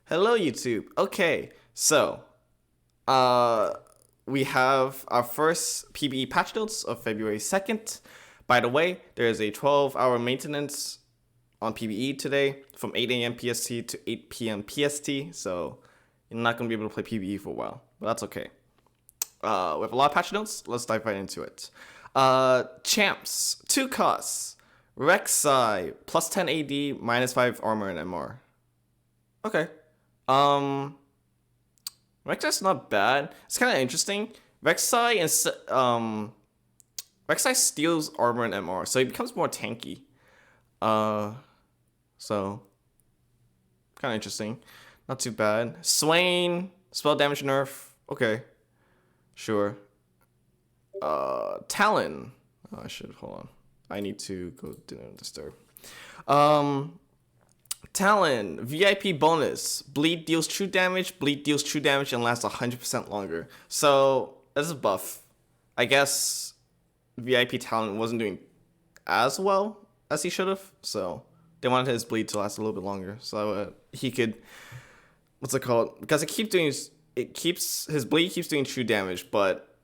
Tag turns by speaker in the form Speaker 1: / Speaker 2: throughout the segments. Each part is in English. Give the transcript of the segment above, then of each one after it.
Speaker 1: Hello, YouTube. Okay, so uh, we have our first PBE patch notes of February 2nd. By the way, there is a 12-hour maintenance on PBE today from 8 a.m. PST to 8 p.m. PST, so you're not going to be able to play PBE for a while, but that's okay. We have a lot of patch notes. Let's dive right into it. Champs, 2 costs. Rek'Sai, plus 10 AD, minus 5 armor and MR. Okay. Rek'Sai's not bad. It's kind of interesting. Rek'Sai steals armor and MR, so he becomes more tanky. So kind of interesting. Not too bad. Swain, spell damage nerf. Okay, sure. Talon. Oh, I should hold on. I need to go do not disturb. Talon, VIP bonus. Bleed deals true damage and lasts 100% longer. So, that's a buff. I guess VIP Talon wasn't doing as well as he should have, so they wanted his bleed to last a little bit longer. So he could, what's it called? Because his bleed keeps doing true damage, but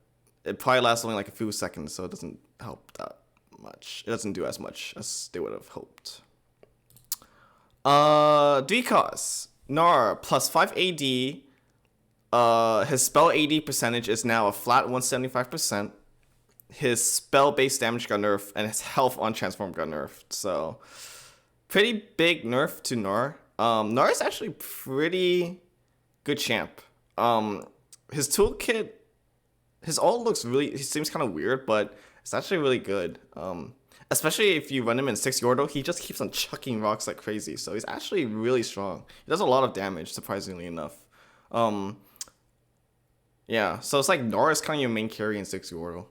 Speaker 1: it probably lasts only like a few seconds, so it doesn't help that much. It doesn't do as much as they would have hoped. Decos. Gnar, plus 5 AD. His spell AD percentage is now a flat 175%. His spell-based damage got nerfed, and his health on transform got nerfed. So, pretty big nerf to Gnar. Gnar is actually pretty good champ. His toolkit, his ult looks really, he seems kind of weird, but it's actually really good. Especially if you run him in 6 Yordo, he just keeps on chucking rocks like crazy. So he's actually really strong. He does a lot of damage, surprisingly enough. Yeah, so it's like Gnar is kind of your main carry in 6 Yordo.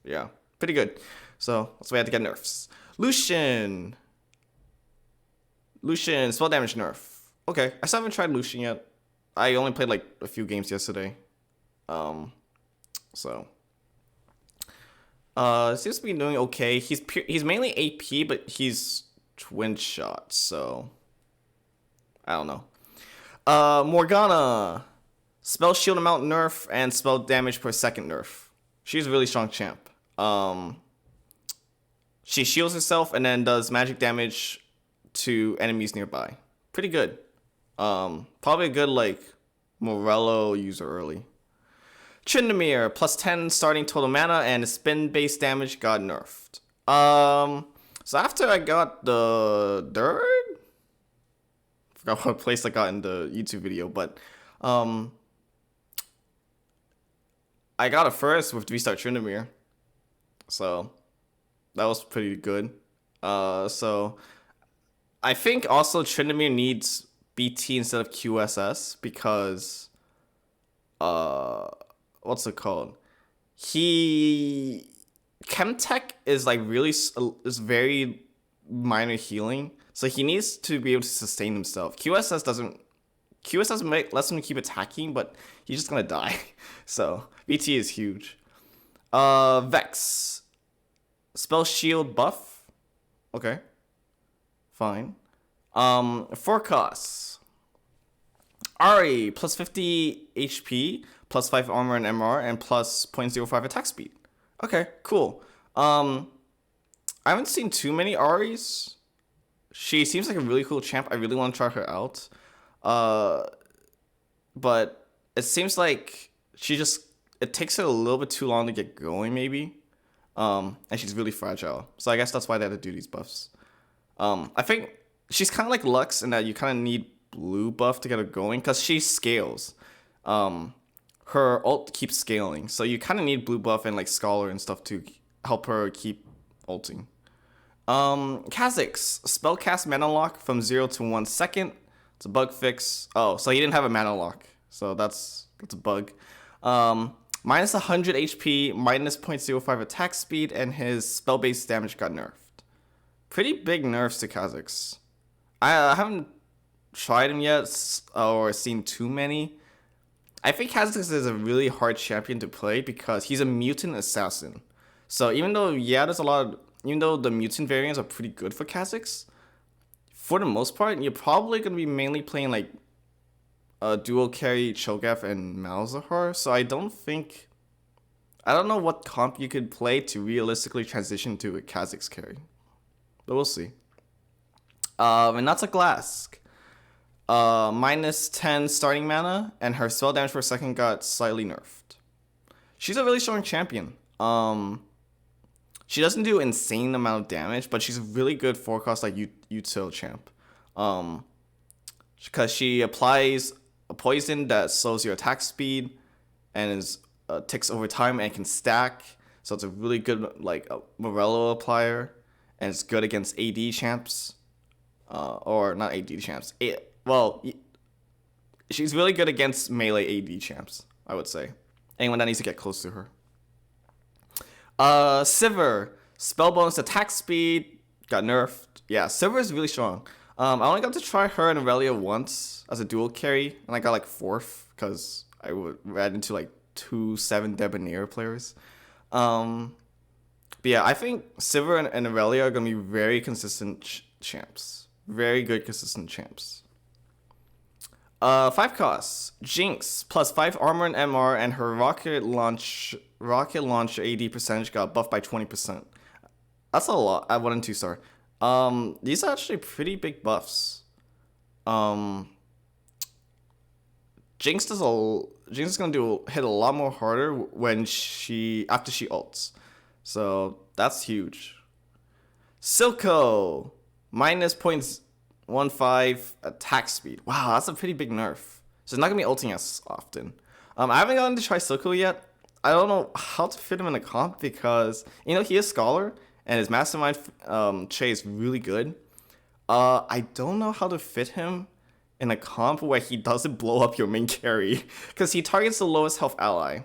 Speaker 1: Yeah, pretty good. So that's why I had to get nerfs. Lucian, spell damage nerf. Okay, I still haven't tried Lucian yet. I only played like a few games yesterday. So. Seems to be doing okay. He's mainly AP, but he's twin shot, so I don't know. Morgana, spell shield amount nerf and spell damage per second nerf. She's a really strong champ. She shields herself and then does magic damage to enemies nearby. Pretty good. Probably a good like Morello user early. Tryndamere, plus 10 starting total mana, and his spin-based damage got nerfed. So after I got the third? Forgot what place I got in the YouTube video, but I got a first with 3-star Tryndamere. So that was pretty good. So I think also Tryndamere needs BT instead of QSS because what's it called? Chemtech is like really is very minor healing, so he needs to be able to sustain himself. QSS doesn't lets him keep attacking, but he's just gonna die. So BT is huge. Vex, spell shield buff. Okay, fine. Forecast. Ari, plus 50 HP, plus 5 armor and MR, and plus 0.05 attack speed. Okay, cool. I haven't seen too many Aris. She seems like a really cool champ. I really want to try her out. But it seems like it takes her a little bit too long to get going, maybe. And she's really fragile. So I guess that's why they had to do these buffs. I think she's kind of like Lux in that you kind of need blue buff to get her going because she scales. Her ult keeps scaling, so you kind of need blue buff and like Scholar and stuff to help her keep ulting. Kha'Zix, spellcast mana lock from 0 to 1 second. It's a bug fix. Oh, so he didn't have a mana lock, so that's a bug. Minus 100 HP, minus 0.05 attack speed, and his spell-based damage got nerfed. Pretty big nerfs to Kha'Zix. I haven't tried him yet or seen too many. I think Kha'Zix is a really hard champion to play because he's a mutant assassin. So even though the mutant variants are pretty good for Kha'Zix, for the most part, you're probably gonna be mainly playing like dual carry Cho'Gath and Malzahar. So I don't know what comp you could play to realistically transition to a Kha'Zix carry, but we'll see. And that's a Glask. Minus 10 starting mana, and her spell damage per second got slightly nerfed. She's a really strong champion. She doesn't do insane amount of damage, but she's a really good forecast like util champ. Because she applies a poison that slows your attack speed and is ticks over time and can stack. So it's a really good like Morello applier, and it's good against AD champs. Or not AD champs. She's really good against melee AD champs, I would say. Anyone that needs to get close to her. Sivir, spell bonus attack speed, got nerfed. Yeah, Sivir is really strong. I only got to try her and Aurelia once as a dual carry, and I got like 4th because I ran into like 2-7 Debonair players. But yeah, I think Sivir and Aurelia are gonna be very consistent champs. Very good consistent champs. 5 costs. Jinx plus 5 armor and MR, and her rocket launch AD percentage got buffed by 20%. That's a lot at 1 and 2 star. These are actually pretty big buffs. Jinx is gonna hit a lot more harder when after she ults. So that's huge. Silco minus 0.15 attack speed. Wow, that's a pretty big nerf. So it's not gonna be ulting as often. I haven't gotten to try Silco yet. I don't know how to fit him in a comp because he is Scholar and his Mastermind Che is really good. I don't know how to fit him in a comp where he doesn't blow up your main carry because he targets the lowest health ally.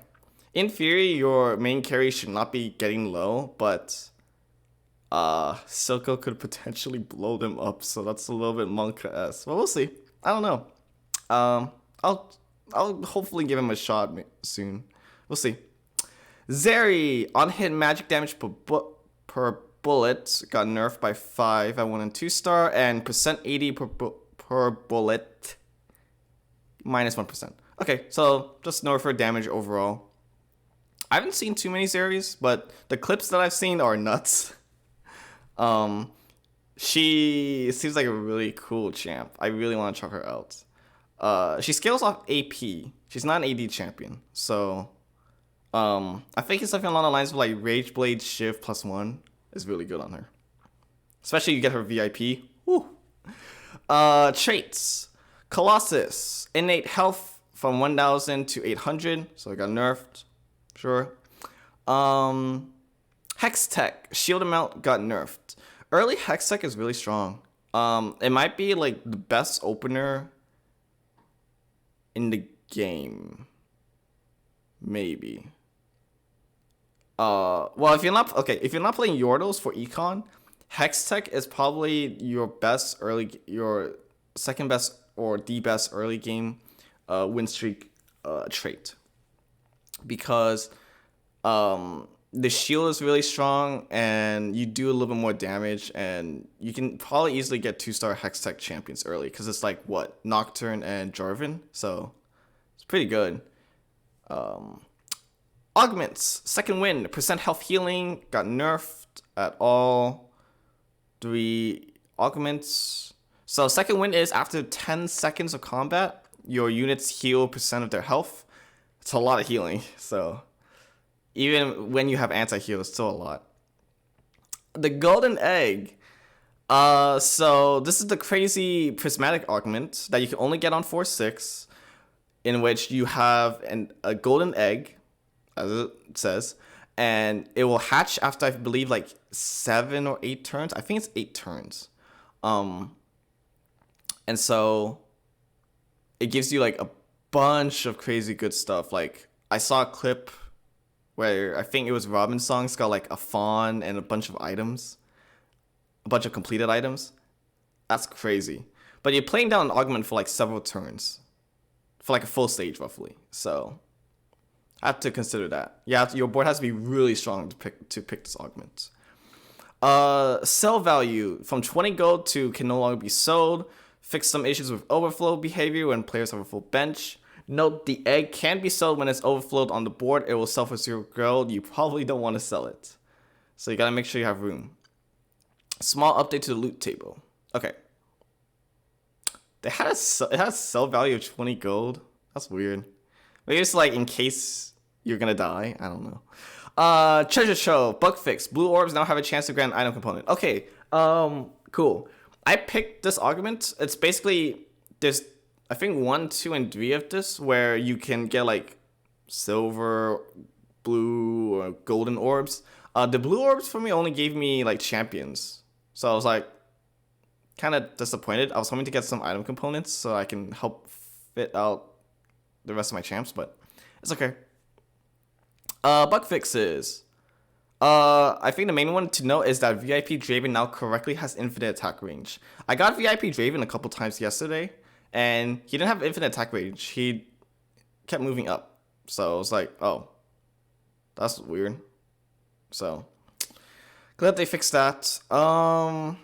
Speaker 1: In theory, your main carry should not be getting low, but Silco could potentially blow them up, so that's a little bit Monka-esque. But we'll see. I don't know. I'll hopefully give him a shot soon. We'll see. Zeri, on hit magic damage per bullet got nerfed by 5 at 1 and 2 star, and percent 80 per bullet minus 1%. Okay, so just nerf her damage overall. I haven't seen too many Zeris, but the clips that I've seen are nuts. She seems like a really cool champ. I really want to try her out. She scales off AP. She's not an AD champion, so I think it's something along the lines of like Rage Blade Shiv +1 is really good on her. Especially you get her VIP. Woo. Traits. Colossus. Innate health from 1,000 to 800, so it got nerfed. Sure. Hex Tech. Shield amount got nerfed. Early Hex Tech is really strong. It might be like the best opener in the game. Maybe. Well, if you're not playing Yordles for Econ, Hex Tech is probably your second best or the best early game win streak trait, because the shield is really strong and you do a little bit more damage, and you can probably easily get 2-star Hex Tech champions early because it's like Nocturne and Jarvan, so it's pretty good. Augments, second win, percent health healing got nerfed at all 3 augments. So second win is after 10 seconds of combat, your units heal percent of their health. It's a lot of healing, so even when you have anti-heal, it's still a lot. The golden egg. So this is the crazy prismatic augment that you can only get on 4/6, in which you have a golden egg, as it says, and it will hatch after, I believe, like 7 or 8 turns. I think it's 8 turns. And so it gives you like a bunch of crazy good stuff. Like I saw a clip where I think it was Robin Song's got like a fawn and a bunch of items, a bunch of completed items. That's crazy. But you're playing down an augment for like several turns, for like a full stage roughly. So I have to consider that. Yeah, your board has to be really strong to pick this augment. Sell value from 20 gold to can no longer be sold. Fix some issues with overflow behavior when players have a full bench. Note the egg can be sold when it's overflowed on the board. It will sell for 0 gold. You probably don't want to sell it. So you gotta make sure you have room. Small update to the loot table. Okay. It has a sell value of 20 gold. That's weird. Maybe it's like in case you're gonna die. I don't know. Treasure show, bug fix. Blue orbs now have a chance to grant an item component. Okay, cool. I picked this augment. It's basically, there's, I think 1, 2, and 3 of this where you can get like silver, blue, or golden orbs. The blue orbs for me only gave me like champions. So I was like, kind of disappointed. I was hoping to get some item components so I can help fit out the rest of my champs, but it's okay. Bug fixes. I think the main one to note is that VIP Draven now correctly has infinite attack range. I got VIP Draven a couple times yesterday, and he didn't have infinite attack range. He kept moving up. So I was like, oh, that's weird. So glad they fixed that. Oh,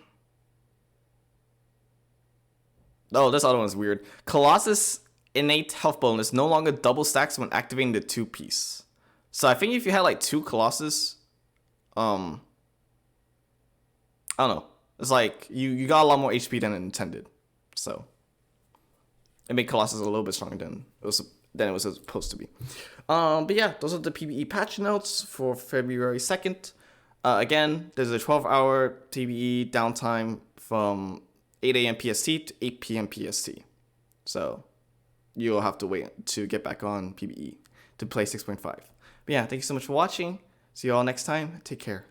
Speaker 1: this other one's weird. Colossus innate health bonus no longer double stacks when activating the 2-piece. So I think if you had like 2 Colossus, I don't know. It's like you got a lot more HP than intended. So it made Colossus a little bit stronger than it was supposed to be. But yeah, those are the PBE patch notes for February 2nd. Again, there's a 12-hour PBE downtime from 8 a.m. PST to 8 p.m. PST. So you'll have to wait to get back on PBE to play 6.5. But yeah, thank you so much for watching. See you all next time. Take care.